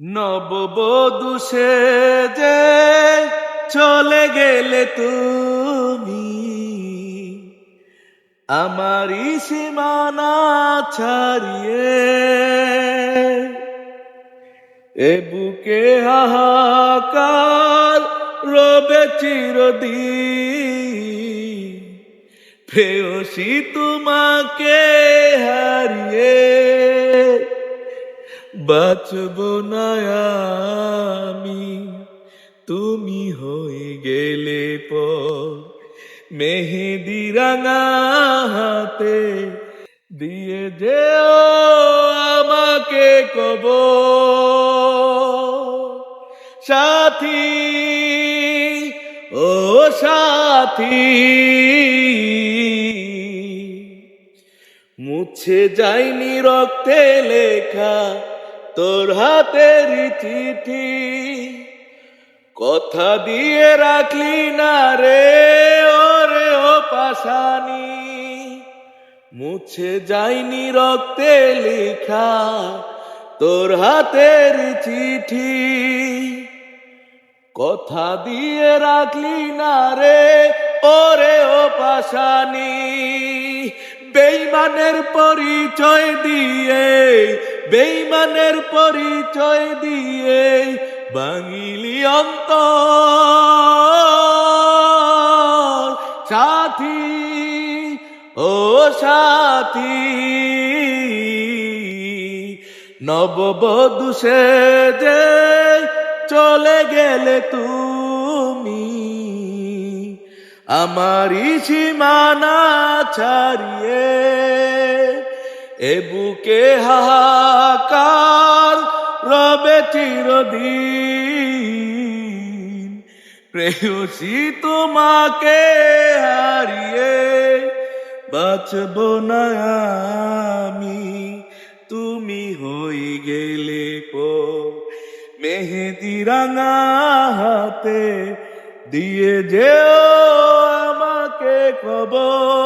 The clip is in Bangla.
নববধূ সেজে চলে গেলে তুমি আমারই সীমানা ছাড়িয়ে, এ বুকে হাহাকার রবে চিরদিন, প্রেয়সী তোমাকে হারিয়ে বাঁচব না আমি। তুমি হয়ে গেলে পর মেহেদি রাঙা হাতে দিয়ে যেও আমাকে কবর। সাথী ও সাথী, মুছে যায়নি রক্তে লেখা তোর হাতের চিঠি, কথা দিয়ে রাখলি না রে ওরে ও পাশানি। মুছে যায়নি রক্তে লেখা তোর হাতের চিঠি, কথা দিয়ে রাখলি না রে ওরে ও পাশানি। বেঈমানের পরিচয় দিয়ে, বেঈমানের পরিচয় দিয়ে ভাঙিলি অন্তর। সাথী ও সাথী, নববধূ সেজে চলে গেলে তুমি আমারই সীমানা ছাড়িয়ে, এ বুকে হাহাকার রবে চিরদিন, প্রেয়সী তোমাকে হারিয়ে বাঁচব না আমি। তুমি হয়ে গেলে পর মেহেদি রাঙা হাতে দিয়ে যেও আমাকে কবর।